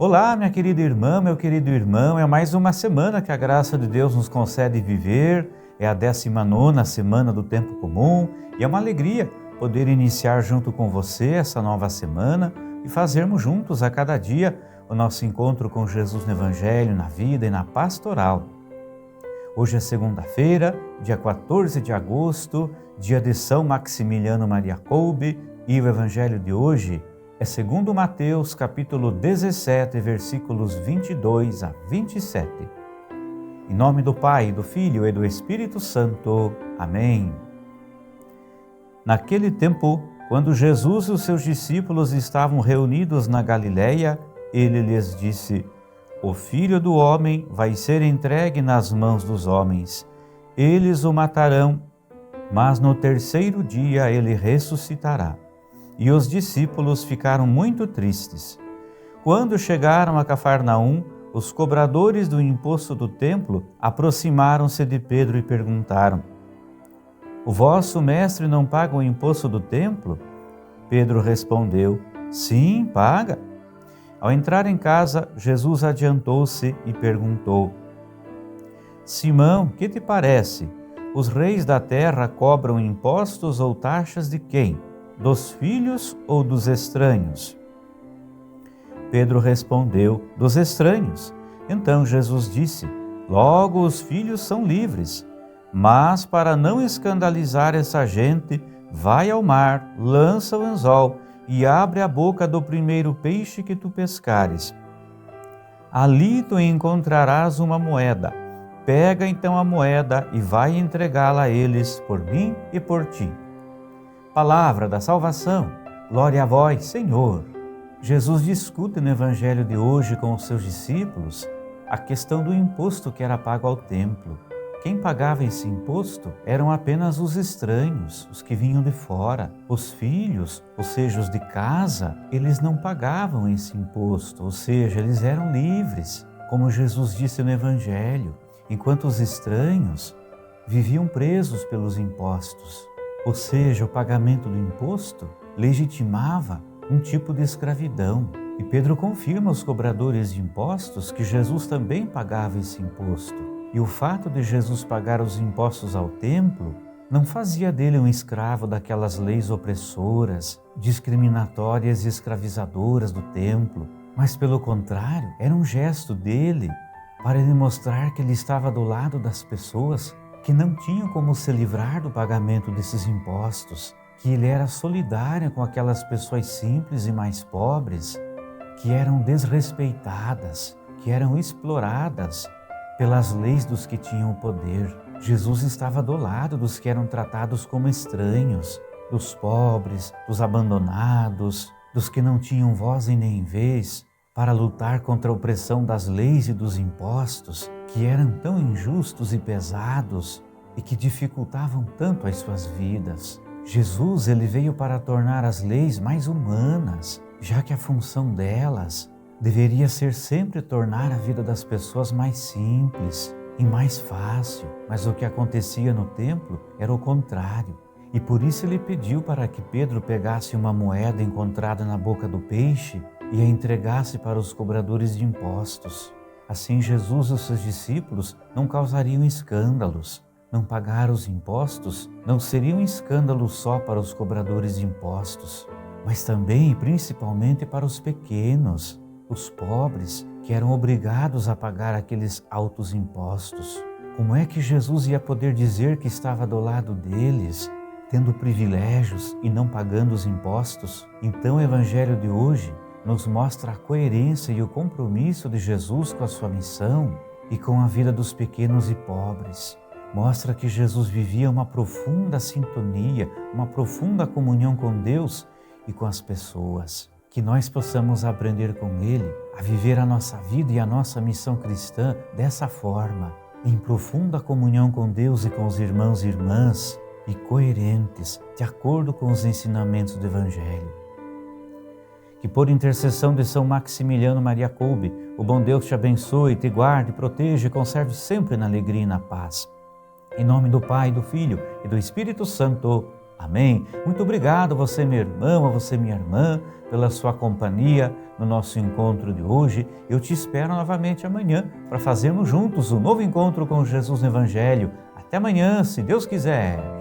Olá, minha querida irmã, meu querido irmão, é mais uma semana que a graça de Deus nos concede viver, é a 19ª semana do tempo comum e é uma alegria poder iniciar junto com você essa nova semana e fazermos juntos a cada dia o nosso encontro com Jesus no Evangelho, na vida e na pastoral. Hoje é segunda-feira, dia 14 de agosto, dia de São Maximiliano Maria Kolbe, e o Evangelho de hoje é segundo Mateus, capítulo 17, versículos 22 a 27. Em nome do Pai, do Filho e do Espírito Santo. Amém. Naquele tempo, quando Jesus e os seus discípulos estavam reunidos na Galileia, ele lhes disse: O Filho do Homem vai ser entregue nas mãos dos homens. Eles o matarão, mas no terceiro dia ele ressuscitará. E os discípulos ficaram muito tristes. Quando chegaram a Cafarnaum, os cobradores do imposto do templo aproximaram-se de Pedro e perguntaram: O vosso mestre não paga o imposto do templo? Pedro respondeu: Sim, paga. Ao entrar em casa, Jesus adiantou-se e perguntou: Simão, que te parece? Os reis da terra cobram impostos ou taxas de quem? Dos filhos ou dos estranhos? Pedro respondeu: Dos estranhos. Então Jesus disse: Logo os filhos são livres. Mas para não escandalizar essa gente, vai ao mar, lança o anzol e abre a boca do primeiro peixe que tu pescares. Ali tu encontrarás uma moeda. Pega então a moeda e vai entregá-la a eles por mim e por ti. Palavra da salvação, glória a vós, Senhor. Jesus discute no Evangelho de hoje com os seus discípulos a questão do imposto que era pago ao templo. Quem pagava esse imposto eram apenas os estranhos, os que vinham de fora. Os filhos, ou seja, os de casa, eles não pagavam esse imposto, ou seja, eles eram livres, como Jesus disse no Evangelho, enquanto os estranhos viviam presos pelos impostos. Ou seja, o pagamento do imposto legitimava um tipo de escravidão. E Pedro confirma aos cobradores de impostos que Jesus também pagava esse imposto. E o fato de Jesus pagar os impostos ao templo não fazia dele um escravo daquelas leis opressoras, discriminatórias e escravizadoras do templo, mas pelo contrário, era um gesto dele para ele mostrar que ele estava do lado das pessoas que não tinham como se livrar do pagamento desses impostos, que ele era solidário com aquelas pessoas simples e mais pobres, que eram desrespeitadas, que eram exploradas pelas leis dos que tinham o poder. Jesus estava do lado dos que eram tratados como estranhos, dos pobres, dos abandonados, dos que não tinham voz e nem vez, para lutar contra a opressão das leis e dos impostos, que eram tão injustos e pesados e que dificultavam tanto as suas vidas. Jesus, ele veio para tornar as leis mais humanas, já que a função delas deveria ser sempre tornar a vida das pessoas mais simples e mais fácil. Mas o que acontecia no templo era o contrário. E por isso ele pediu para que Pedro pegasse uma moeda encontrada na boca do peixe e a entregasse para os cobradores de impostos. Assim, Jesus e os seus discípulos não causariam escândalos. Não pagar os impostos não seria um escândalo só para os cobradores de impostos, mas também e principalmente para os pequenos, os pobres, que eram obrigados a pagar aqueles altos impostos. Como é que Jesus ia poder dizer que estava do lado deles, tendo privilégios e não pagando os impostos? Então o Evangelho de hoje nos mostra a coerência e o compromisso de Jesus com a sua missão e com a vida dos pequenos e pobres. Mostra que Jesus vivia uma profunda sintonia, uma profunda comunhão com Deus e com as pessoas. Que nós possamos aprender com Ele a viver a nossa vida e a nossa missão cristã dessa forma, em profunda comunhão com Deus e com os irmãos e irmãs, e coerentes, de acordo com os ensinamentos do Evangelho. Que por intercessão de São Maximiliano Maria Kolbe, o bom Deus te abençoe, te guarde, proteja e conserve sempre na alegria e na paz. Em nome do Pai, do Filho e do Espírito Santo. Amém? Muito obrigado, você minha irmã, você minha irmã, pela sua companhia no nosso encontro de hoje. Eu te espero novamente amanhã para fazermos juntos um novo encontro com Jesus no Evangelho. Até amanhã, se Deus quiser.